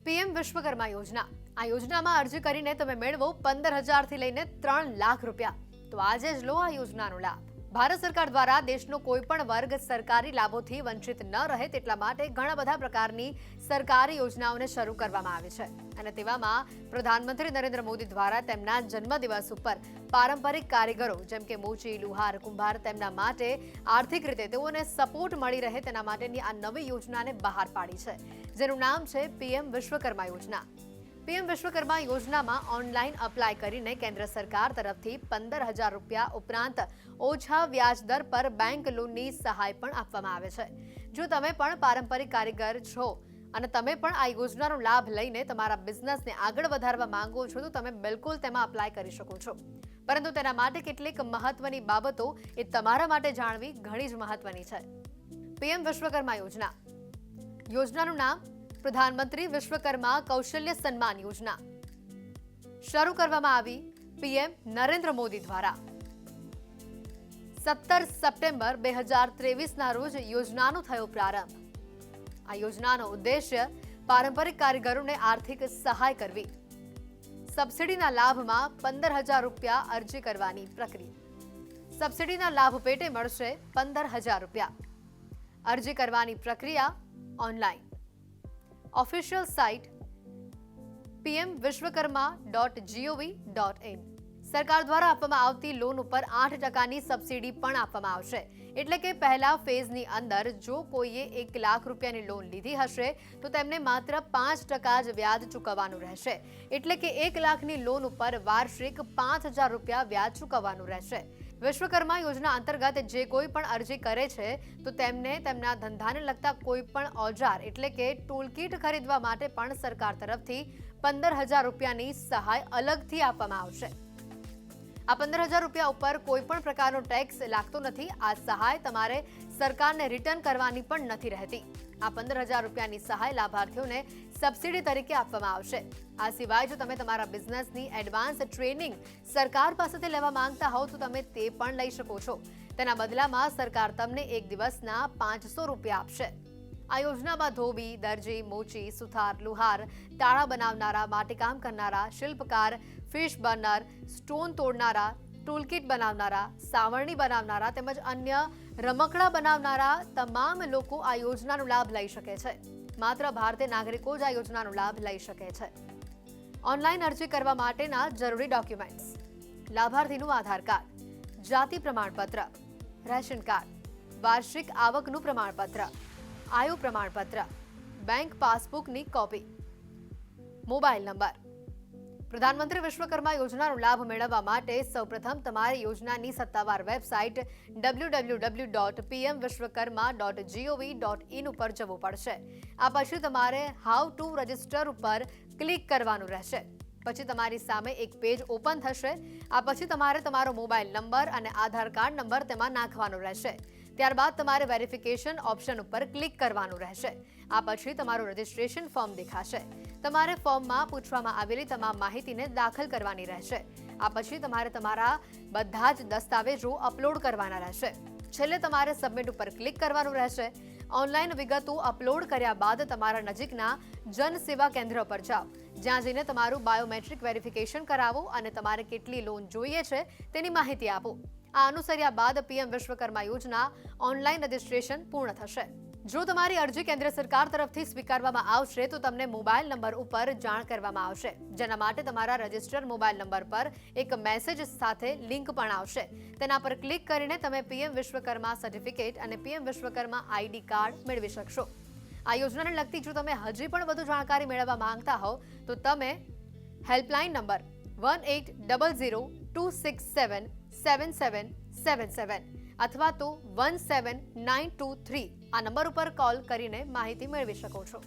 PM Vishwakarma યોજના. આ યોજનામાં અરજી કરીને તમે મેળવો 15,000 થી લઈને 3 લાખ રૂપિયા. તો આજે જ લો આ યોજનાનો લાભ. ભારત સરકાર દ્વારા દેશનો કોઈ પણ વર્ગ સરકારી લાભોથી વંચિત ન રહે તેટલા માટે ઘણા બધા પ્રકારની સરકારી યોજનાઓને શરૂ કરવામાં આવી છે. અને તેવામાં પ્રધાનમંત્રી નરેન્દ્ર મોદી દ્વારા તેમના જન્મદિવસ ઉપર પારંપરિક કારીગરો જેમ કે મોચી, લુહાર, કુંભાર તેમના માટે આર્થિક રીતે તેઓને સપોર્ટ મળી રહે તેના માટેની આ નવી યોજનાને બહાર પાડી છે, જેનું નામ છે પીએમ વિશ્વકર્મા યોજના. પીએમ વિશ્વકર્મા યોજનામાં ઓનલાઈન અપ્લાય કરીને કેન્દ્ર સરકાર તરફથી 15,000 રૂપિયા ઉપરાંત ઓછા વ્યાજ દર પર બેંક લોનની સહાય પણ આપવામાં આવે છે. જો તમે પણ પારંપરિક કારીગર છો અને તમે પણ આ યોજનાનો લાભ લઈને તમારા બિઝનેસને આગળ વધારવા માંગો છો તો તમે બિલકુલ તેમાં અપ્લાય કરી શકો છો. પરંતુ તેના માટે કેટલીક મહત્વની બાબતો એ તમારા માટે જાણવી ઘણી જ મહત્વની છે. પીએમ વિશ્વકર્મા યોજના. યોજનાનું નામ પ્રધાનમંત્રી વિશ્વકર્મા કૌશલ્ય સન્માન યોજના. શરૂ કરવામાં આવી પીએમ નરેન્દ્ર મોદી દ્વારા. 17 સપ્ટેમ્બર 2023ના રોજ યોજનાનો થયો પ્રારંભ. આ યોજનાનો ઉદ્દેશ્ય પારંપરિક કારીગરોને આર્થિક સહાય કરવી. સબસિડીના લાભમાં 15,000 રૂપિયા અરજી કરવાની પ્રક્રિયા. સબસિડીના લાભ પેટે મળશે 15,000 રૂપિયા. અરજી કરવાની પ્રક્રિયા ઓનલાઈન. Official site pmvishwakarma.gov.in. સરકાર દ્વારા આપવામાં આવતી લોન ઉપર 8%ની સબસિડી પણ આપવામાં આવશે. એટલે કે પહેલા ફેઝની અંદર જો કોઈએ 1 લાખ રૂપિયાની લોન લીધી હશે તો તેમને માત્ર 5% જ વ્યાજ ચૂકવવાનું રહેશે. એટલે કે 1 લાખની લોન ઉપર વાર્ષિક 5,000 રૂપિયા વ્યાજ ચૂકવવાનું રહેશે. વિશ્વકર્મા યોજના અંતર્ગત જે કોઈ પણ અરજી કરે છે તો તેમને તેમના ધંધાને લગતા કોઈ પણ ઓજાર એટલે કે ટૂલ કીટ ખરીદવા માટે પણ સરકાર તરફથી 15,000 રૂપિયાની સહાય અલગથી આપવામાં આવશે. આ 15,000 રૂપિયા ઉપર કોઈ પણ પ્રકારનો ટેક્સ લાગતો નથી. આ સહાય તમારે સરકારને રિટર્ન કરવાની પણ નથી રહેતી. આ 15,000 રૂપિયાની સહાય લાભાર્થીઓને સબસિડી તરીકે આપવામાં આવશે. આ સિવાય જો તમે તમારા બિઝનેસની એડવાન્સ ટ્રેનિંગ સરકાર પાસેથી લેવા માંગતા હોવ તો તમે તે પણ લઈ શકો છો. તેના બદલામાં સરકાર તમને એક દિવસના 500 રૂપિયા આપશે. આ યોજનામાં ધોબી, દરજી, મોચી, સુથાર, લુહાર, તાળા બનાવનારા, માટીકામ કરનારા, શિલ્પકાર, ફિશ બર્નર, સ્ટોન તોડનારા, ટૂલકીટ બનાવનારા, સાવરણી બનાવનારા તેમજ અન્ય રમકડા બનાવનારા તમામ લોકો આ યોજનાનો લાભ લઈ શકે છે. માત્ર ભારતીય નાગરિકો જ આ યોજનાનો લાભ લઈ શકે છે. ઓનલાઈન અરજી કરવા માટેના જરૂરી ડોક્યુમેન્ટ્સ: લાભાર્થીનું આધાર કાર્ડ, જાતિ પ્રમાણપત્ર, રેશન કાર્ડ, વાર્ષિક આવકનું પ્રમાણપત્ર, આયુ પ્રમાણપત્ર, બેંક પાસબુકની કોપી, મોબાઈલ નંબર. પ્રધાનમંત્રી વિશ્વકર્મા યોજનાનો લાભ મેળવવા માટે સૌપ્રથમ તમારે યોજનાની સત્તાવાર વેબસાઇટ www.pmvishwakarma.gov.in ઉપર જવું પડશે. આ પછી તમારે હાઉ ટુ રજિસ્ટર ઉપર ક્લિક કરવાનું રહેશે. પછી તમારી સામે એક પેજ ઓપન થશે. આ પછી તમારે તમારો મોબાઈલ નંબર અને આધાર કાર્ડ નંબર તેમાં નાખવાનો રહેશે. ત્યારબાદ તમારે વેરિફિકેશન ઓપ્શન ઉપર ક્લિક કરવાનું રહેશે. આ પછી તમારું રજિસ્ટ્રેશન ફોર્મ દેખાશે. તમારે ફોર્મમાં પૂછવામાં આવેલી તમામ માહિતીને દાખલ કરવાની રહેશે. આ પછી તમારે તમારા બધા જ દસ્તાવેજો અપલોડ કરવાના રહેશે. છેલ્લે તમારે સબમિટ ઉપર ક્લિક કરવાનું રહેશે. ઓનલાઈન વિગતો અપલોડ કર્યા બાદ તમારા નજીકના જન સેવા કેન્દ્ર પર જાઓ, જ્યાં જઈને તમારું બાયોમેટ્રિક વેરિફિકેશન કરાવો અને તમારે કેટલી લોન જોઈએ છે તેની માહિતી આપો. આ અનુસર્યા બાદ પીએમ વિશ્વકર્મા યોજના ઓનલાઈન રજિસ્ટ્રેશન પૂર્ણ થશે. જો તમારી અરજી કેન્દ્ર સરકાર તરફથી સ્વીકારવામાં આવશે તો તમને મોબાઈલ નંબર ઉપર જાણ કરવામાં આવશે, જેના માટે તમારા રજિસ્ટર્ડ મોબાઈલ નંબર પર એક મેસેજ સાથે લિંક પણ આવશે. તેના પર ક્લિક કરીને તમે પીએમ વિશ્વકર્મા સર્ટિફિકેટ અને પીએમ વિશ્વકર્મા આઈડી કાર્ડ મેળવી શકશો. આ યોજનાને લગતી જો તમે હજી પણ વધુ જાણકારી મેળવવા માંગતા હો તો તમે હેલ્પલાઇન નંબર 180026777777 અથવા તો 17923 આ નંબર ઉપર કોલ કરીને માહિતી મેળવી શકો છો.